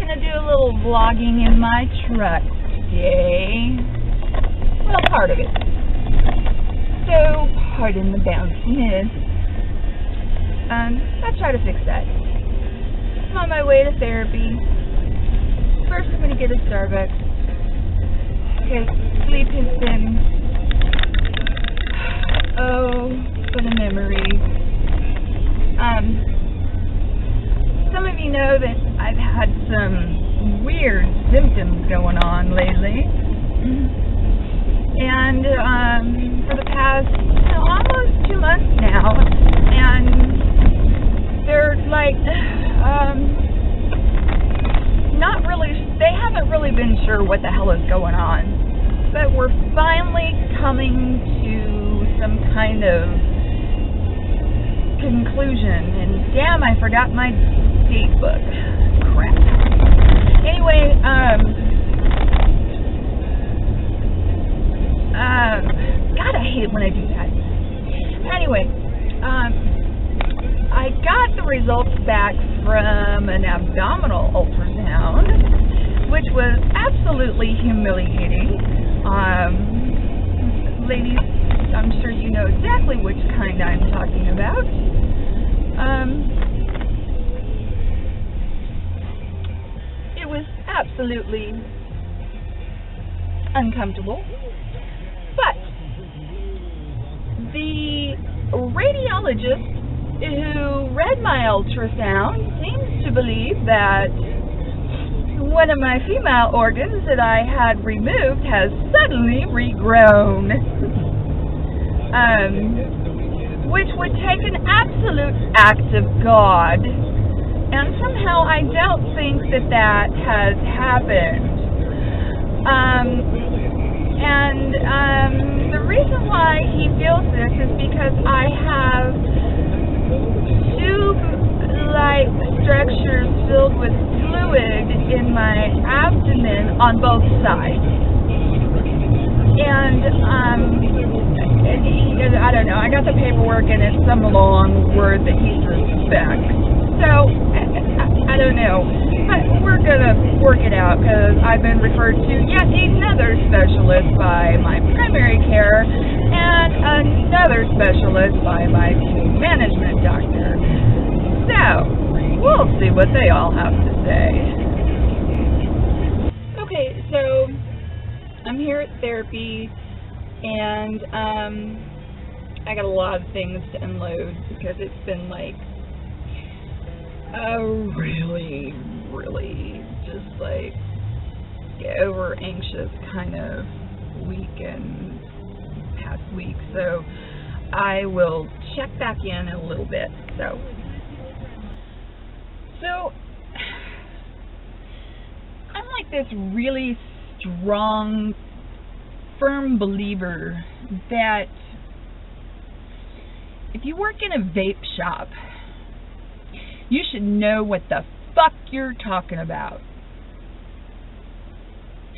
gonna do a little vlogging in my truck today. Well, part of it. So, pardon the bounciness. I'll try to fix that. I'm on my way to therapy. First, I'm gonna get a Starbucks because sleep has been, for the memories. Some of you know that I've had some weird symptoms going on lately. And for the past almost 2 months now, and they're like not really, they haven't really been sure what the hell is going on, but we're finally coming to some kind of conclusion. And damn, I forgot my date book. Crap. Anyway, God, I hate when I do that. Anyway, I got the results back from an abdominal ultrasound, which was absolutely humiliating. Ladies, I'm sure you know exactly which kind I'm talking about. It was absolutely uncomfortable. But the radiologist who read my ultrasound seems to believe that one of my female organs that I had removed has suddenly regrown, which would take an absolute act of God, and somehow I don't think that that has happened. The reason why he feels this is because I have tube-like structures filled with fluid in my abdomen on both sides. And I don't know, I got the paperwork and it's some long word that he suspects. So, I don't know. But we're going to work it out because I've been referred to yet another specialist by my primary care and another specialist by my pain management doctor. So, we'll see what they all have to say. Okay, so I'm here at therapy and I got a lot of things to unload because it's been like a really just like over anxious kind of week and past week, so I will check back in a little bit. So I'm like this really strong, firm believer that if you work in a vape shop, you should know what the fuck you're talking about.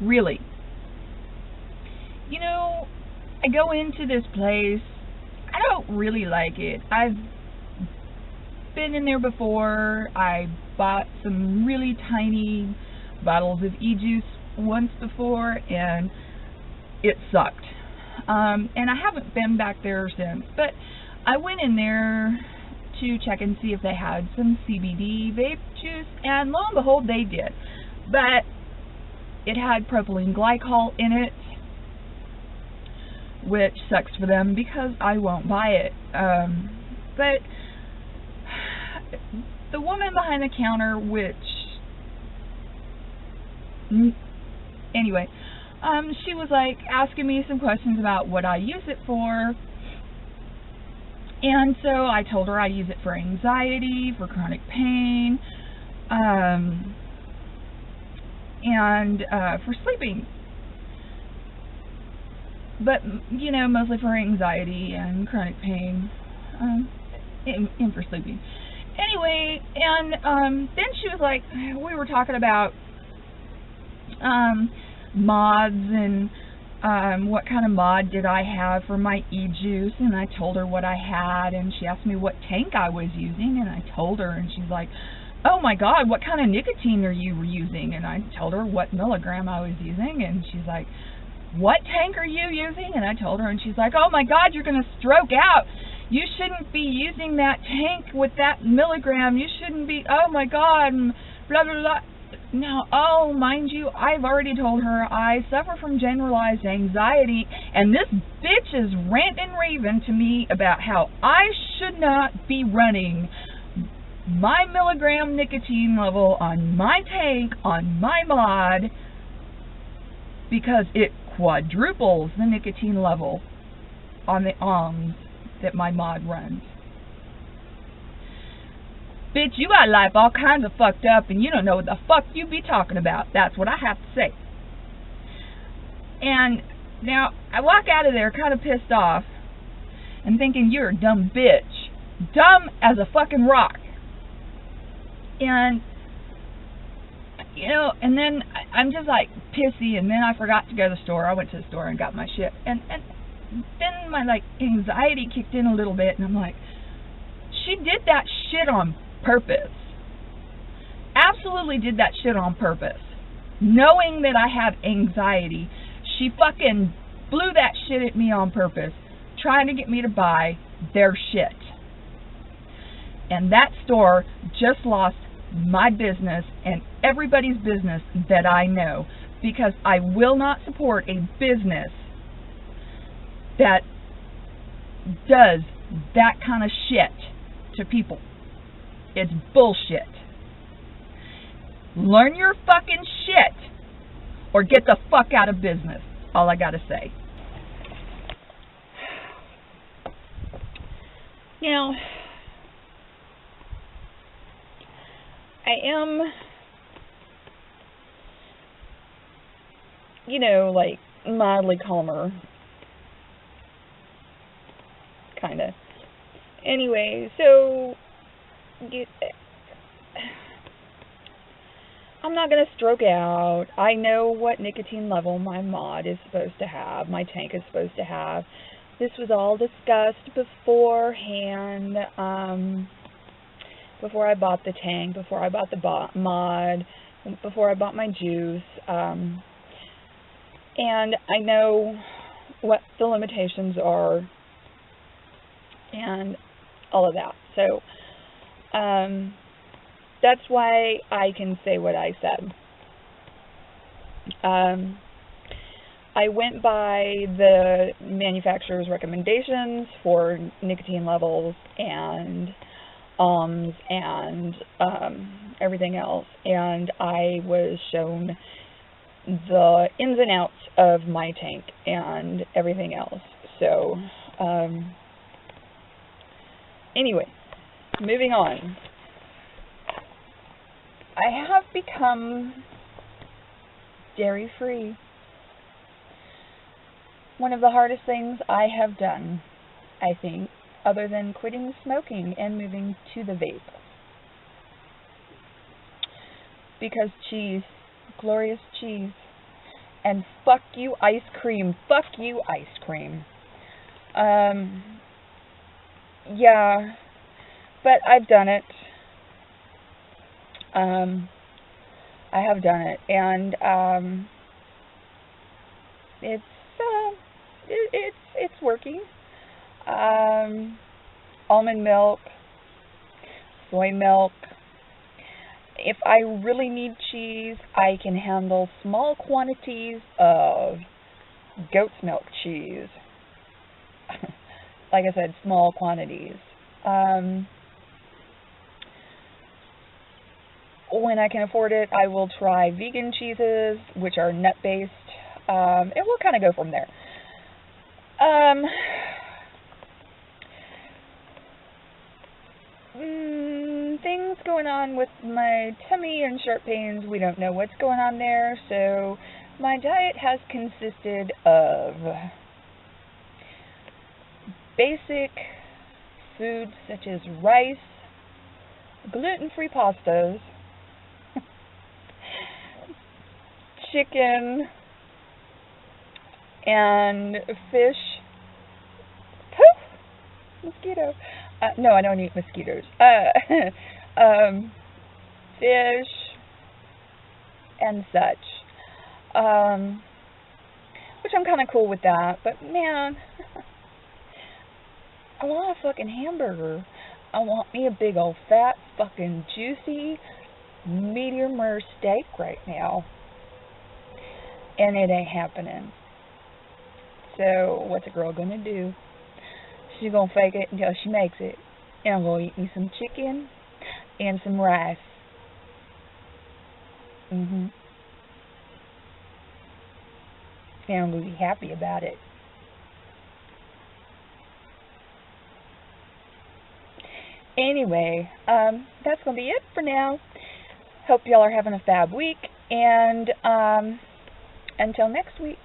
Really. You know, I go into this place, I don't really like it. I've been in there before. I bought some really tiny bottles of e-juice once before, and it sucked. And I haven't been back there since. But I went in there to check and see if they had some CBD vape juice, and lo and behold, they did. But it had propylene glycol in it, which sucks for them because I won't buy it. But the woman behind the counter, anyway, she was like asking me some questions about what I use it for. And so I told her I use it for anxiety, for chronic pain, and for sleeping. But, you know, mostly for anxiety and chronic pain, and for sleeping. Anyway, and then she was like, we were talking about mods and what kind of mod did I have for my e-juice, and I told her what I had, and she asked me what tank I was using, and I told her, and she's like, oh my God, what kind of nicotine are you using? And I told her what milligram I was using, and she's like, what tank are you using? And I told her, and she's like, oh my God, you're going to stroke out. You shouldn't be using that tank with that milligram. You shouldn't be, oh my God, and blah, blah, blah. Now, oh, mind you, I've already told her I suffer from generalized anxiety, and this bitch is ranting and raving to me about how I should not be running my milligram nicotine level on my tank, on my mod, because it quadruples the nicotine level on the ONGs that my mod runs. Bitch, you got life all kinds of fucked up, and you don't know what the fuck you be talking about. That's what I have to say. And now, I walk out of there kind of pissed off and thinking, you're a dumb bitch. Dumb as a fucking rock. And, you know, and then I'm just like pissy, and then I forgot to go to the store. I went to the store and got my shit. And then my, like, anxiety kicked in a little bit, and I'm like, she did that shit on purpose. Absolutely did that shit on purpose. Knowing that I have anxiety, she fucking blew that shit at me on purpose, trying to get me to buy their shit. And that store just lost my business and everybody's business that I know, because I will not support a business that does that kind of shit to people. It's bullshit. Learn your fucking shit or get the fuck out of business. All I gotta say. Now, I am, you know, like, mildly calmer. Kinda. Anyway, so, I'm not going to stroke out. I know what nicotine level my mod is supposed to have, my tank is supposed to have. This was all discussed beforehand, before I bought the tank, before I bought the mod, before I bought my juice. And I know what the limitations are and all of that. So, that's why I can say what I said. I went by the manufacturer's recommendations for nicotine levels and and everything else, and I was shown the ins and outs of my tank and everything else. So, anyway, moving on. I have become dairy-free. One of the hardest things I have done, I think, other than quitting smoking and moving to the vape. Because cheese, glorious cheese, and fuck you ice cream, fuck you ice cream. Yeah, but I've done it. I have done it, and it's working. Almond milk, soy milk. If I really need cheese, I can handle small quantities of goat's milk cheese. Like I said, small quantities. When I can afford it, I will try vegan cheeses, which are nut-based, and we'll kind of go from there. Things going on with my tummy and sharp pains. We don't know what's going on there, so my diet has consisted of basic foods such as rice, gluten-free pastas, chicken, and fish. Poof! Mosquito. No, I don't eat mosquitoes. fish, and such. Which I'm kind of cool with that, but man, I want a fucking hamburger. I want me a big old fat fucking juicy medium rare steak right now, and it ain't happening. So what's a girl gonna do? She's gonna fake it until she makes it, and I'm gonna eat me some chicken and some rice. And I'm gonna be happy about it. Anyway, that's gonna be it for now. Hope y'all are having a fab week, and until next week.